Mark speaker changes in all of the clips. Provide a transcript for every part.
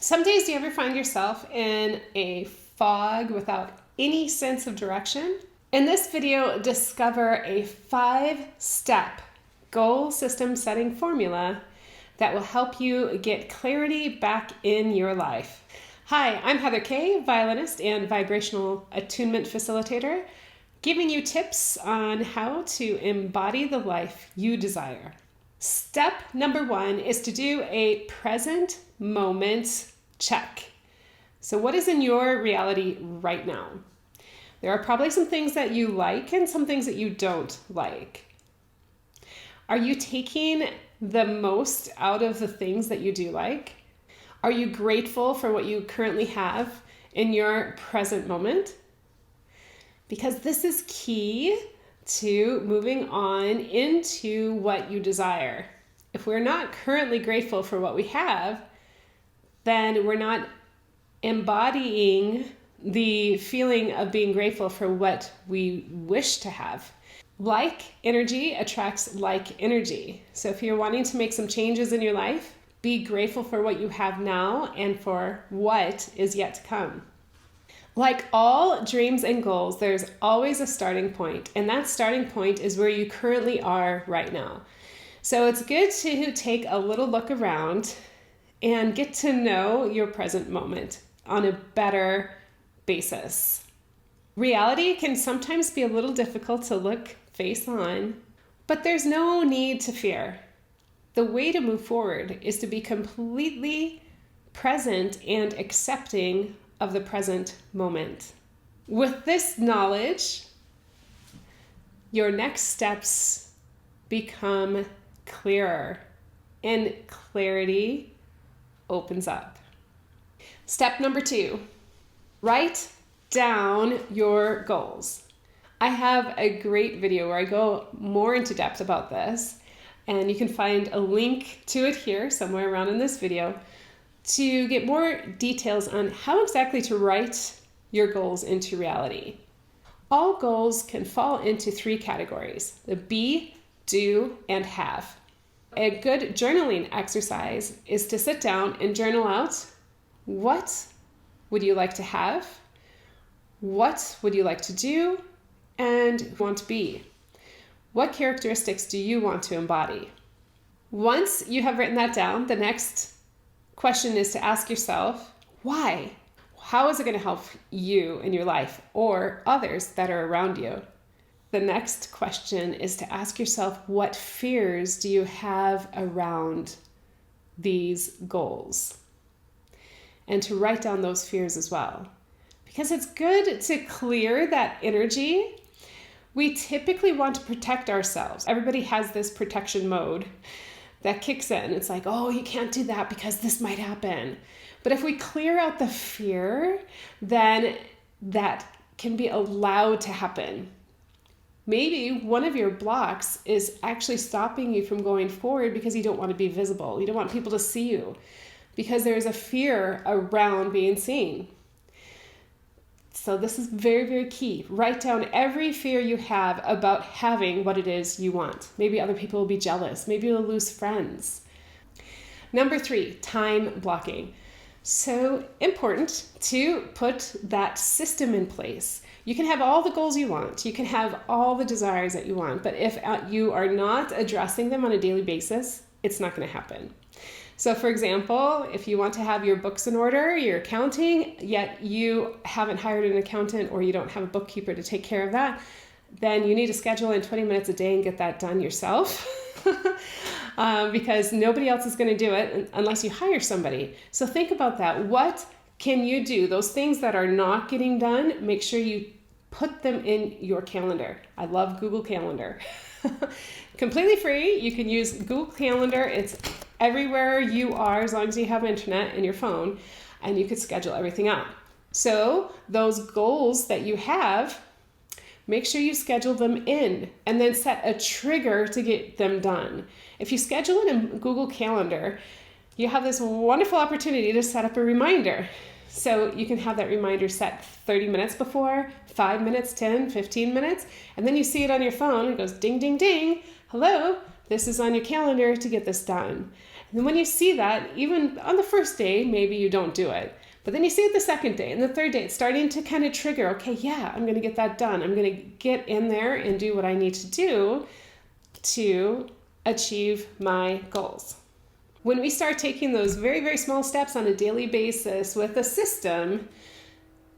Speaker 1: Some days, do you ever find yourself in a fog without any sense of direction? In this video, discover a 5-step goal system setting formula that will help you get clarity back in your life. Hi, I'm Heather Kaye, violinist and vibrational attunement facilitator, giving you tips on how to embody the life you desire. Step number 1 is to do a present moment check. So what is in your reality right now? There are probably some things that you like and some things that you don't like. Are you taking the most out of the things that you do like? Are you grateful for what you currently have in your present moment? Because this is key to moving on into what you desire. If we're not currently grateful for what we have, then we're not embodying the feeling of being grateful for what we wish to have. Like energy attracts like energy. So if you're wanting to make some changes in your life, be grateful for what you have now and for what is yet to come. Like all dreams and goals, there's always a starting point, and that starting point is where you currently are right now. So it's good to take a little look around and get to know your present moment on a better basis. Reality can sometimes be a little difficult to look face on, but there's no need to fear. The way to move forward is to be completely present and accepting of the present moment. With this knowledge, your next steps become clearer, and clarity opens up. Step number 2, write down your goals. I have a great video where I go more into depth about this, and you can find a link to it here somewhere around in this video to get more details on how exactly to write your goals into reality. All goals can fall into 3 categories: the be, do, and have. A good journaling exercise is to sit down and journal out: what would you like to have? What would you like to do? And want to be? What characteristics do you want to embody? Once you have written that down, the next question is to ask yourself, why? How is it going to help you in your life or others that are around you? The next question is to ask yourself, what fears do you have around these goals? And to write down those fears as well. Because it's good to clear that energy. We typically want to protect ourselves. Everybody has this protection mode that kicks in. It's like, oh, you can't do that because this might happen. But if we clear out the fear, then that can be allowed to happen. Maybe one of your blocks is actually stopping you from going forward because you don't want to be visible. You don't want people to see you because there's a fear around being seen. So this is very, very key. Write down every fear you have about having what it is you want. Maybe other people will be jealous. Maybe you'll lose friends. Number 3, time blocking. So important to put that system in place. You can have all the goals you want. You can have all the desires that you want. But if you are not addressing them on a daily basis, it's not going to happen. So for example, if you want to have your books in order, your accounting, yet you haven't hired an accountant or you don't have a bookkeeper to take care of that, then you need to schedule in 20 minutes a day and get that done yourself because nobody else is going to do it unless you hire somebody. So think about that. What can you do? Those things that are not getting done, make sure you put them in your calendar. I love Google Calendar. Completely free. You can use Google Calendar. It's everywhere you are as long as you have internet and your phone, and you could schedule everything out. So those goals that you have, make sure you schedule them in and then set a trigger to get them done. If you schedule it in Google Calendar, you have this wonderful opportunity to set up a reminder. So you can have that reminder set 30 minutes before, 5 minutes, 10, 15 minutes, and then you see it on your phone. It goes ding, ding, ding. Hello, this is on your calendar to get this done. And when you see that, even on the first day, maybe you don't do it. But then you see it the second day and the third day, it's starting to kind of trigger, okay, yeah, I'm going to get that done. I'm going to get in there and do what I need to do to achieve my goals. When we start taking those very, very small steps on a daily basis with a system,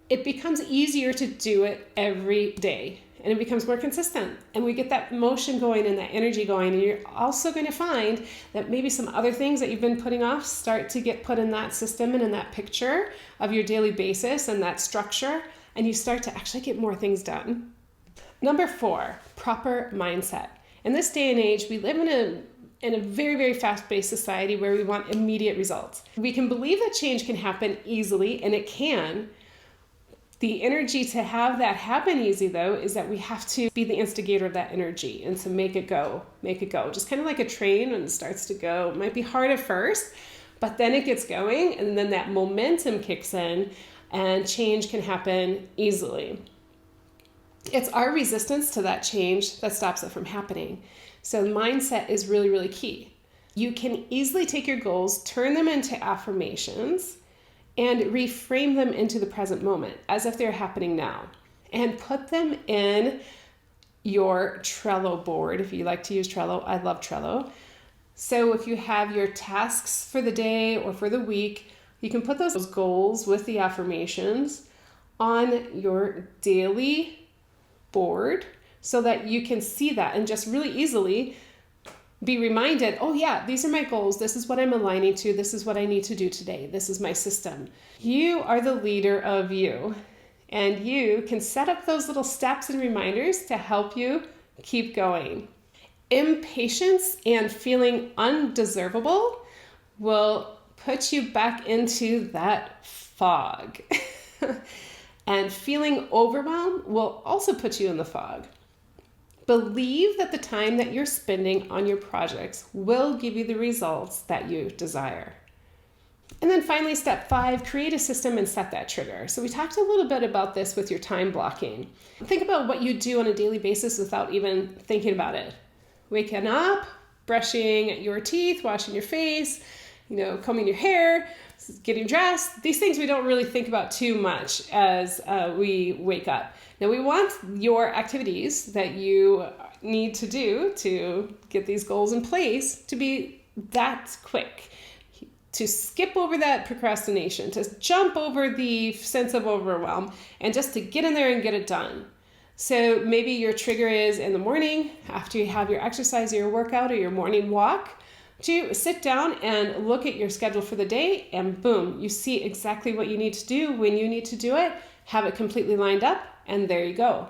Speaker 1: it becomes easier to do it every day, and it becomes more consistent, and we get that motion going and that energy going. And you're also going to find that maybe some other things that you've been putting off start to get put in that system and in that picture of your daily basis and that structure, and you start to actually get more things done. Number 4, proper mindset. In this day and age, we live in a very, very fast-paced society where we want immediate results. We can believe that change can happen easily, and it can. The energy to have that happen easy, though, is that we have to be the instigator of that energy and to make it go. Just kind of like a train when it starts to go. It might be hard at first, but then it gets going, and then that momentum kicks in, and change can happen easily. It's our resistance to that change that stops it from happening. So mindset is really, really key. You can easily take your goals, turn them into affirmations, and reframe them into the present moment as if they're happening now, and put them in your Trello board. If you like to use Trello, I love Trello. So if you have your tasks for the day or for the week, you can put those goals with the affirmations on your daily board so that you can see that and just really easily be reminded, oh yeah, these are my goals. This is what I'm aligning to. This is what I need to do today. This is my system. You are the leader of you, and you can set up those little steps and reminders to help you keep going. Impatience and feeling undeservable will put you back into that fog. And feeling overwhelmed will also put you in the fog. Believe that the time that you're spending on your projects will give you the results that you desire. And then finally, step 5, create a system and set that trigger. So we talked a little bit about this with your time blocking. Think about what you do on a daily basis without even thinking about it. Waking up, brushing your teeth, washing your face, combing your hair, getting dressed. These things we don't really think about too much as we wake up. Now we want your activities that you need to do to get these goals in place to be that quick, to skip over that procrastination, to jump over the sense of overwhelm, and just to get in there and get it done. So maybe your trigger is in the morning after you have your exercise or your workout or your morning walk, to sit down and look at your schedule for the day, and boom, you see exactly what you need to do when you need to do it, have it completely lined up, and there you go.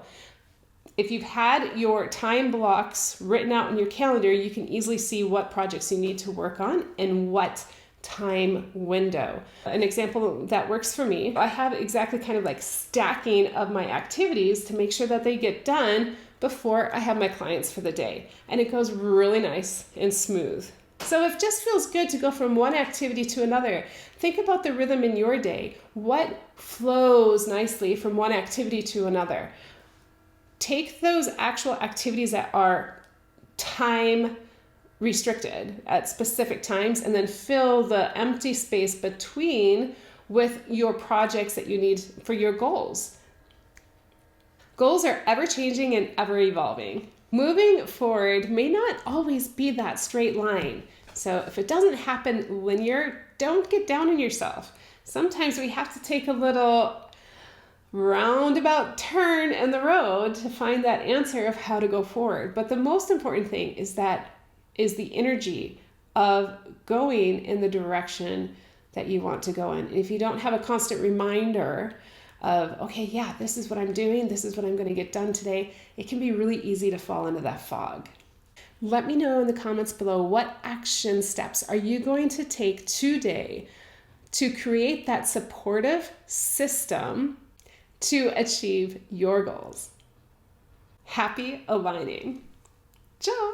Speaker 1: If you've had your time blocks written out in your calendar, you can easily see what projects you need to work on and what time window. An example that works for me, I have exactly kind of like stacking of my activities to make sure that they get done before I have my clients for the day. And it goes really nice and smooth. So it just feels good to go from one activity to another. Think about the rhythm in your day. What flows nicely from one activity to another? Take those actual activities that are time restricted at specific times, and then fill the empty space between with your projects that you need for your goals. Goals are ever changing and ever evolving. Moving forward may not always be that straight line. So if it doesn't happen linear, don't get down on yourself. Sometimes we have to take a little roundabout turn in the road to find that answer of how to go forward. But the most important thing is the energy of going in the direction that you want to go in. And if you don't have a constant reminder of, okay, yeah, this is what I'm doing, this is what I'm going to get done today, it can be really easy to fall into that fog. Let me know in the comments below, what action steps are you going to take today to create that supportive system to achieve your goals? Happy aligning. Ciao.